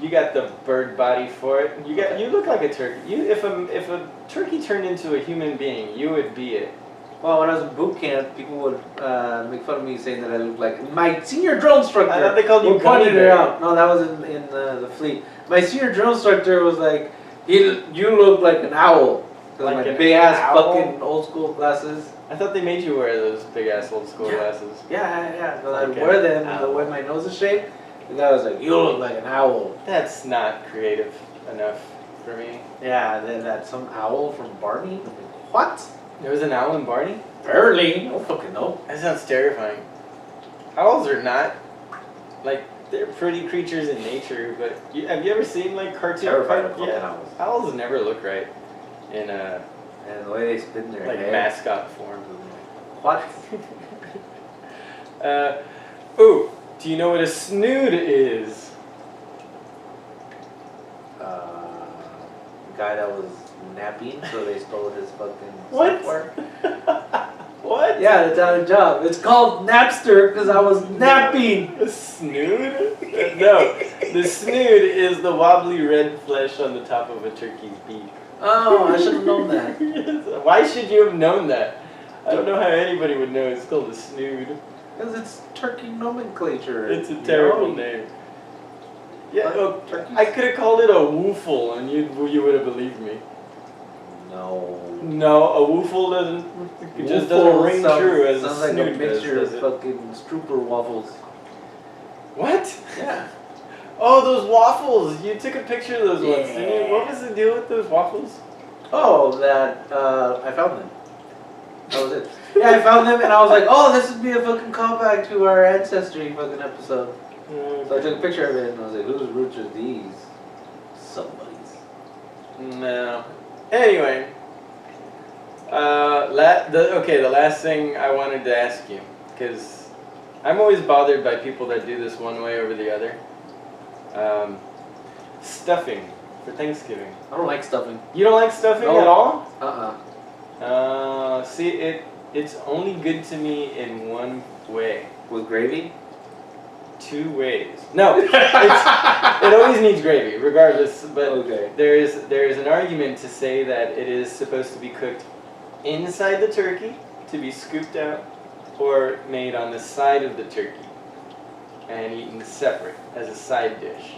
You got the bird body for it. You look like a turkey. If a turkey turned into a human being, you would be it. Well, when I was in boot camp, people would make fun of me saying that I looked like my senior drill instructor. I thought they called you pointed Gummy it Bear. out. No, that was in the fleet. My senior drill instructor was like, you look like an owl. Like my an big ass owl? fucking old school glasses. I thought they made you wear those big ass old school glasses. Yeah. But Like I wear an them owl. the way my nose is shaped. The guy was like, you look like an owl. That's not creative enough for me. Yeah, that some owl from Barney. I'm like, what? There was an owl in Barney? Apparently. I don't fucking know. That sounds terrifying. Owls are not, they're pretty creatures in nature, but have you ever seen, cartoon? Terrified of fucking owls. Owls never look right in, And the way they spin their head. mascot form. What? Do you know what a snood is? The guy that was napping, so they stole his fucking What? software. What? Yeah, it's out of job. It's called Napster because I was napping. A snood? No, the snood is the wobbly red flesh on the top of a turkey's beak. Oh, I should have known that. Yes. Why should you have known that? I don't know how anybody would know it's called a snood. Because it's turkey nomenclature. It's a terrible name. Yeah, turkeys? I could have called it a woofle and you would have believed me. No. No, a woofle doesn't Woofle ring sounds, true as sounds a like snood a mixture does of it? fucking strooper waffles. What? Yeah. Oh, those waffles! You took a picture of those ones, didn't Yeah. you? What was the deal with those waffles? Oh, that I found them. That was it. Yeah, I found them and I was like, oh, this would be a fucking callback to our ancestry fucking episode. So I took a picture of it and I was like, whose roots are these? Somebody's. No. Anyway. The last thing I wanted to ask you, because I'm always bothered by people that do this one way over the other. Stuffing for Thanksgiving. I don't like stuffing. You don't like stuffing No. at all? See, it's only good to me in one way. With gravy? Two ways. No, it always needs gravy, regardless. But Okay. there is an argument to say that it is supposed to be cooked inside the turkey to be scooped out, or made on the side of the turkey and eaten separate as a side dish.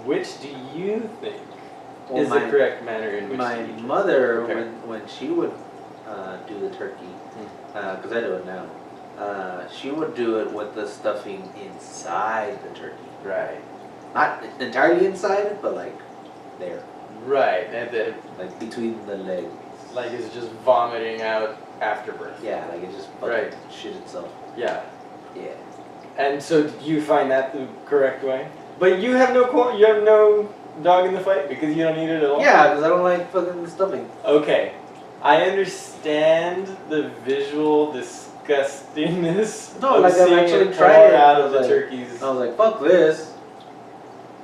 Which do you think Well, is the correct manner in which my to eat? mother, Okay. when she would do the turkey, because I do it now. She would do it with the stuffing inside the turkey. Right. Not entirely inside, but like there. Right. And Like between the legs. like it's just vomiting out after birth. Yeah, like it just Right. shit itself. Yeah. Yeah. And so do you find that the correct way? But you have no dog in the fight because you don't eat it at all? Yeah, because I don't like fucking stuffing. Okay. I understand the visual disgustingness No, of like I've seeing actually it tried pour it. out of the Like, turkey's. I was like, fuck this.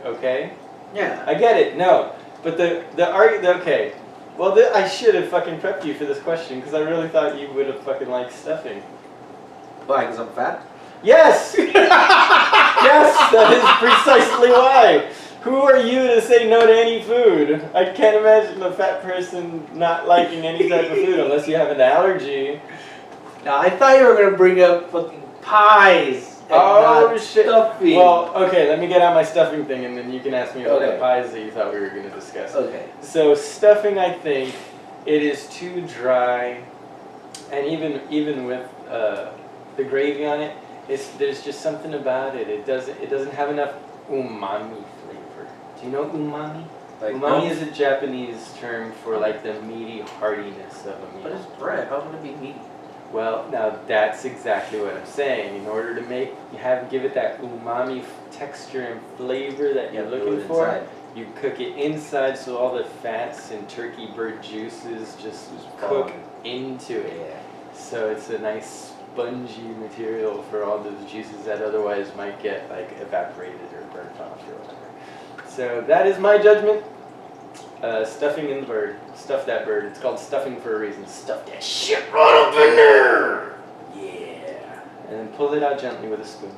Okay. Yeah. I get it. No. But okay. Well, I should have fucking prepped you for this question because I really thought you would have fucking liked stuffing. Why? Because I'm fat? Yes! Yes, that is precisely why. Who are you to say no to any food? I can't imagine a fat person not liking any type of food unless you have an allergy. Now, I thought you were going to bring up fucking pies. And Oh, not shit. Stuffing. Well, okay, let me get out my stuffing thing and then you can ask me about the Okay. pies that you thought we were going to discuss. Okay. So stuffing, I think, it is too dry, and even with the gravy on it, there's just something about it. It doesn't have enough umami flavor. Do you know umami? Like, Umami is a Japanese term for like the meaty heartiness of a But meal. it's bread. How can it be meat? Well, now that's exactly what I'm saying. In order to give it that umami texture and flavor that you're looking for, inside. you cook it inside so all the fats and turkey bird juices just cook into it. Yeah. So it's a nice spongy material for all those juices that otherwise might get like evaporated or burnt off or whatever. So that is my judgment. Stuffing in the bird. Stuff that bird. It's called stuffing for a reason. Stuff that shit right up in there. Yeah. And then pull it out gently with a spoon.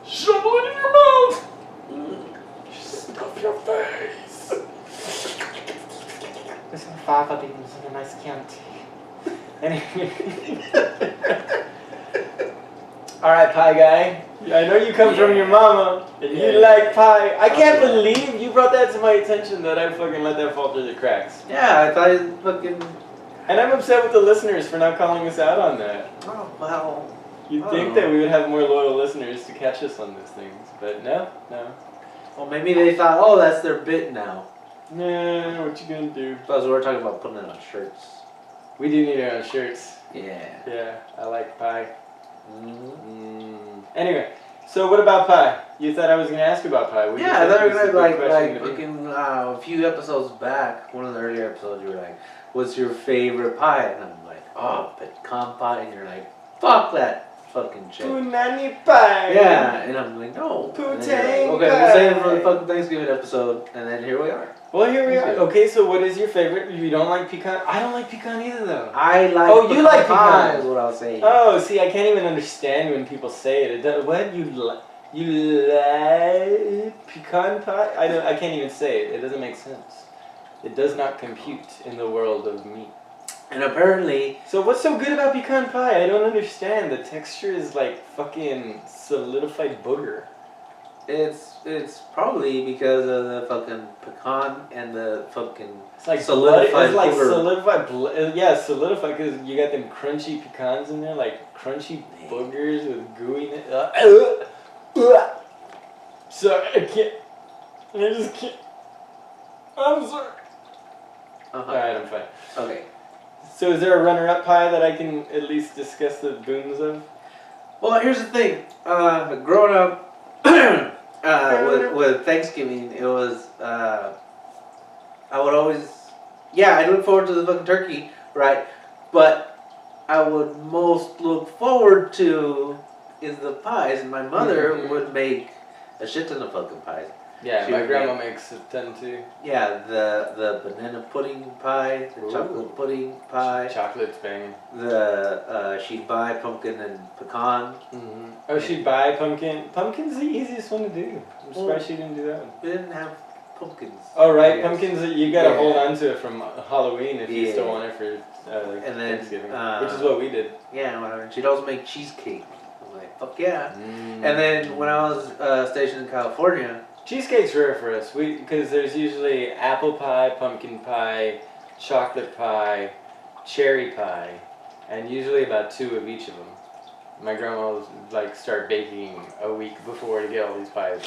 Shovel it in your mouth. Stuff your face. There's some fava beans and a nice Chianti. Alright, pie guy. I know you come from your mama and you like pie. I can't believe you brought that to my attention that I fucking let that fall through the cracks. Yeah, I thought it fucking... And I'm upset with the listeners for not calling us out on that. Oh, well... You'd think that we would have more loyal listeners to catch us on these things, but no. Well, maybe they thought, oh, that's their bit now. Nah, what you gonna do? Because we were talking about putting it on shirts. We do need our own shirts. Yeah. Yeah, I like pie. Mm-hmm. Anyway, so what about pie? You thought I was going to ask about pie. Yeah, I thought you were This is gonna a good question to be. fucking a few episodes back, one of the earlier episodes, you were like, "What's your favorite pie?" And I'm like, "Oh, pecan pie," and you're like, "Fuck that fucking shit." Punani pie. Yeah, and I'm like, "No." And then you're like, okay, we'll save it for the fucking Thanksgiving episode, and then here we are. Well, here we are. Okay, so what is your favorite? You don't like pecan? I don't like pecan either, though. I like. Oh, you like pie, pecan? is what I'll say. Oh, see, I can't even understand when people say it. What you like? You like pecan pie? I can't even say it. It doesn't make sense. It does not compute in the world of meat. And apparently, So what's so good about pecan pie? I don't understand. The texture is like fucking solidified booger. it's probably because of the fucking pecan and the fucking. It's like solidified It's like booger. solidified because you got them crunchy pecans in there, like crunchy boogers with gooiness. Sorry, I can't. I just can't. I'm sorry. Uh-huh. Alright, I'm fine. Okay. So is there a runner-up pie that I can at least discuss the boons of? Well, here's the thing. Growing up with Thanksgiving, it was I would always, I look forward to the fucking turkey, right? But I would most look forward to is the pies, and my mother would make a shit ton of fucking pies. Yeah, She my would grandma make- makes a ton too. Yeah, the banana pudding pie, the chocolate pudding pie, Chocolate's banging. the she'd buy pumpkin and pecan. Mm-hmm. Oh, she'd buy pumpkin. Pumpkin's the easiest one to do. I'm surprised she didn't do that one. We didn't have pumpkins. Oh, right. I guess. Pumpkins, you gotta Yeah. hold on to it from Halloween if you still Yeah. want it for And then, Thanksgiving, which is what we did. Yeah, whatever. And she'd also make cheesecake. I'm like, fuck yeah. Mm. And then when I was stationed in California, Cheesecake's rare for us. Because there's usually apple pie, pumpkin pie, chocolate pie, cherry pie, and usually about 2 of each of them. My grandma will like start baking a week before to get all these pies.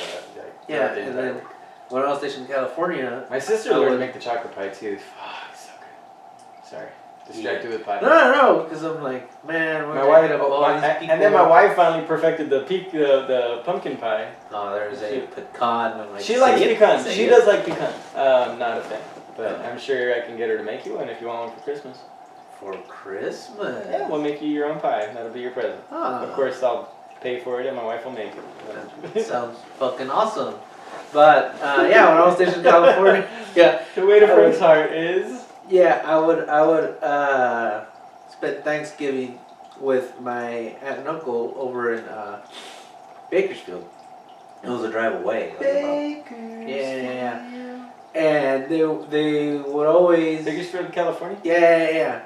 Yeah, and then when I was stationed in California, my sister learned to make the chocolate pie too. Fuck, so good. Sorry, distracted with pie. No, because I'm like, man, we're and then my wife finally perfected the pumpkin pie. Oh, there's a pecan. I'm like, she likes pecans. She does like pecans. Not a fan, but I'm sure I can get her to make you one if you want one for Christmas. For Christmas? Yeah, we'll make you your own pie. That'll be your present. Ah. Of course, I'll pay for it and my wife will make it. That sounds fucking awesome. But, yeah, when I was stationed in California, yeah. The way to Frank's heart is? Yeah, I would spend Thanksgiving with my aunt and uncle over in Bakersfield. It was a drive away. Bakersfield. Yeah. And they would always... Bakersfield, California? Yeah.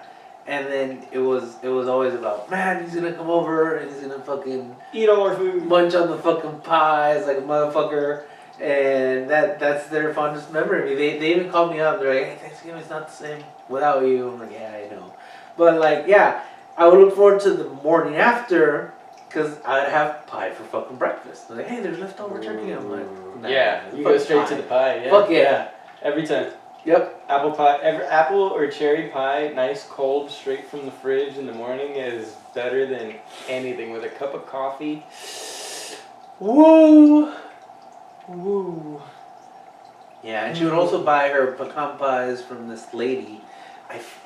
And then it was always about, man, he's gonna come over and he's gonna fucking eat all our food, munch on the fucking pies like a motherfucker, and that's their fondest memory. They even called me up. They're like, hey, Thanksgiving's not the same without you. I'm like, yeah, I know, but like, yeah, I would look forward to the morning after because I'd have pie for fucking breakfast. They're like, hey, there's leftover turkey. I'm like, nah, yeah, you go straight to the pie. Yeah. Fuck yeah, every time. Yep. Apple pie, apple or cherry pie, nice cold, straight from the fridge in the morning is better than anything with a cup of coffee. Woo! Yeah, and she would also buy her pecan pies from this lady.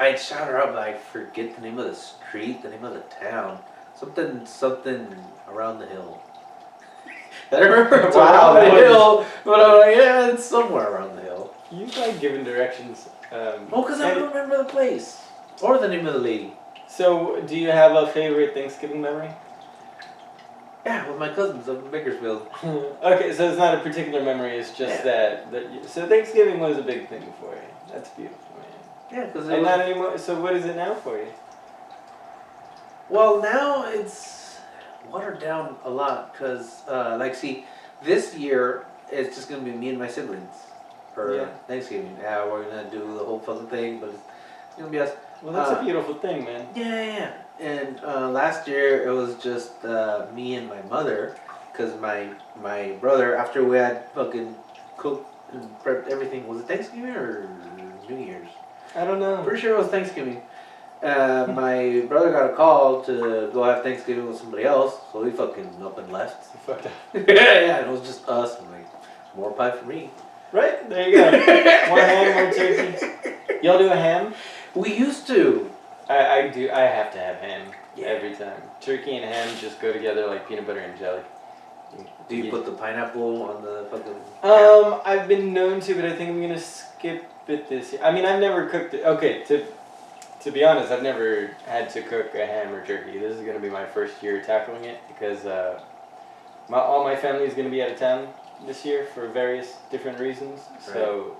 I'd shout her out, but I forget the name of the street, the name of the town. Something around the hill. I remember it's around the hill, but I'm like, yeah, it's somewhere around the hill. You like giving directions. Because I don't remember the place. Or the name of the lady. So, do you have a favorite Thanksgiving memory? Yeah, with my cousins up in Bakersfield. Okay, so it's not a particular memory, it's just so Thanksgiving was a big thing for you. That's beautiful, man. Yeah, because And not anymore, so what is it now for you? Well, now it's watered down a lot, because, this year, it's just going to be me and my siblings. For Thanksgiving. Yeah, we're gonna do the whole fucking thing, but it's gonna be us. Well, that's a beautiful thing, man. Yeah. And last year it was just me and my mother, because my brother, after we had fucking cooked and prepped everything, was it Thanksgiving or New Year's? I don't know. Pretty sure it was Thanksgiving. My brother got a call to go have Thanksgiving with somebody else, so we fucking up and left. Fucked up. Yeah, and it was just us. I'm like, more pie for me. Right? There you go. More ham, more turkey. Y'all do a ham? We used to. I do. I have to have ham every time. Turkey and ham just go together like peanut butter and jelly. Do you put the pineapple on the fucking... I've been known to, but I think I'm going to skip it this year. I mean, I've never cooked it. Okay, to be honest, I've never had to cook a ham or turkey. This is going to be my first year tackling it because all my family is going to be out of town this year for various different reasons. Right. So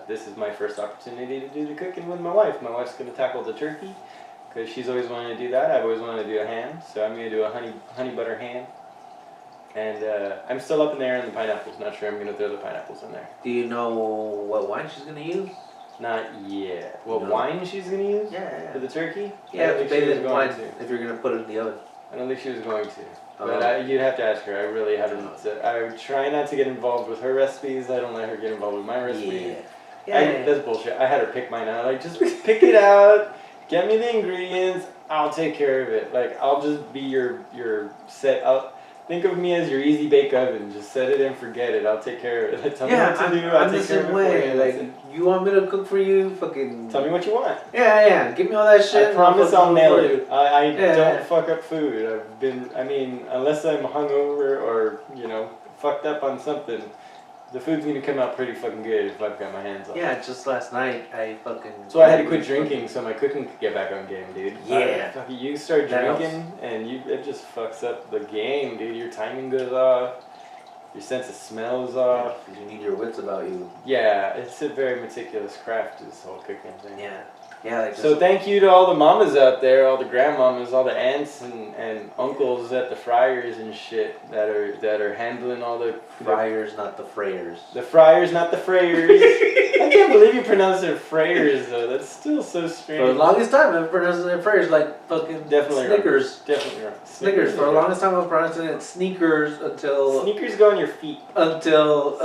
this is my first opportunity to do the cooking with my wife. My wife's going to tackle the turkey because she's always wanted to do that. I've always wanted to do a ham, so I'm going to do a honey butter ham. And I'm still up in there on the pineapples. Not sure I'm going to throw the pineapples in there. Do you know what wine she's going to use? Not yet. What wine she's going to use? Yeah. For the turkey? Yeah, if you're going to put it in the oven. I don't think she was going to. But you'd have to ask her. I really haven't. I try not to get involved with her recipes. I don't let her get involved with my recipes. Yeah. That's bullshit. I had her pick mine out. Like, just pick it out. Get me the ingredients. I'll take care of it. Like, I'll just be your set. Think of me as your easy bake oven. Just set it and forget it. I'll take care of it. Tell me what to do. I'll take care of it for you. Like, you want me to cook for you? Fucking. Tell me what you want. Yeah. Give me all that shit. I promise I'll nail it. I don't fuck up food. Unless I'm hungover or, fucked up on something, the food's gonna come out pretty fucking good if I've got my hands on it. Yeah, just last night I fucking... So I had to quit drinking so my cooking could get back on game, dude. Yeah. You start drinking and it just fucks up the game, dude. Your timing goes off. Your sense of smell is off. Because you need your wits about you. Yeah, it's a very meticulous craft, this whole cooking thing. Yeah. So thank you to all the mamas out there, all the grandmamas, all the aunts and uncles at the fryers and shit that are handling all the fryers, not the frayers. The fryers, not the frayers. I can't believe you pronounce it Freyers though. That's still so strange. For the longest time, I've pronounced it Freyers like fucking Definitely Snickers. Wrong. Definitely wrong. Snickers. For the longest time, I was pronouncing it Sneakers until Sneakers go on your feet. until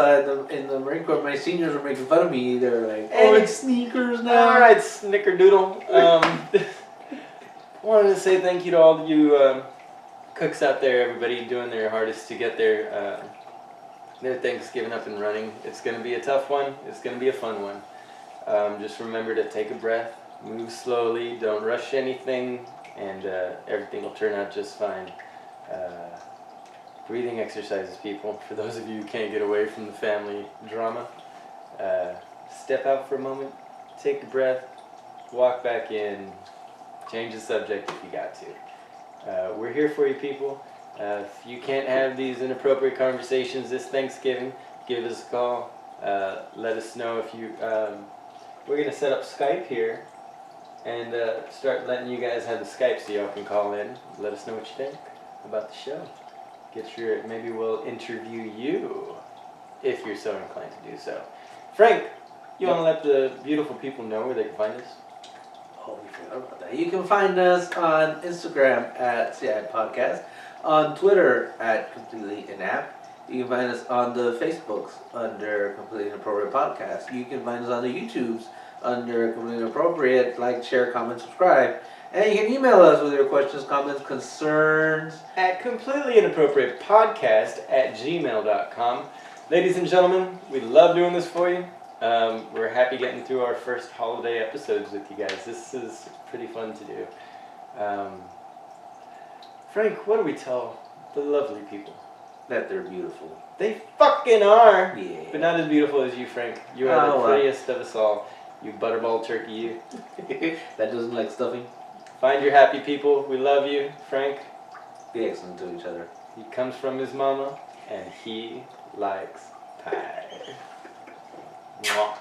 in the Marine Corps, my seniors were making fun of me. They were like, Hey. "Oh, it's Sneakers now." All right, Snickerdoodle. Wanted to say thank you to all you cooks out there. Everybody doing their hardest to get their Thanksgiving up and running. It's gonna be a tough one. It's gonna be a fun one. Just remember to take a breath, move slowly, don't rush anything, and everything will turn out just fine. Breathing exercises, people. For those of you who can't get away from the family drama, step out for a moment, take a breath, walk back in, change the subject if you got to. We're here for you, people. If you can't have these inappropriate conversations this Thanksgiving, give us a call. Let us know if you... we're going to set up Skype here and start letting you guys have the Skype so y'all can call in. Let us know what you think about the show. Maybe we'll interview you if you're so inclined to do so. Frank, you want to let the beautiful people know where they can find us? Oh, we forgot about that. You can find us on Instagram at CI Podcast, on Twitter at Completely Inapp. You can find us on the Facebooks under Completely Inappropriate Podcast. You can find us on the YouTubes under Completely Inappropriate. Like, share, comment, subscribe. And you can email us with your questions, comments, concerns. At completelyinappropriatepodcast@gmail.com. Ladies and gentlemen, we love doing this for you. We're happy getting through our first holiday episodes with you guys. This is pretty fun to do. Frank, what do we tell the lovely people? That they're beautiful. They fucking are! Yeah. But not as beautiful as you, Frank. You are the prettiest of us all. You butterball turkey, you. That doesn't like stuffing. Find your happy people. We love you, Frank. Be excellent to each other. He comes from his mama, and he likes pie. Mwah.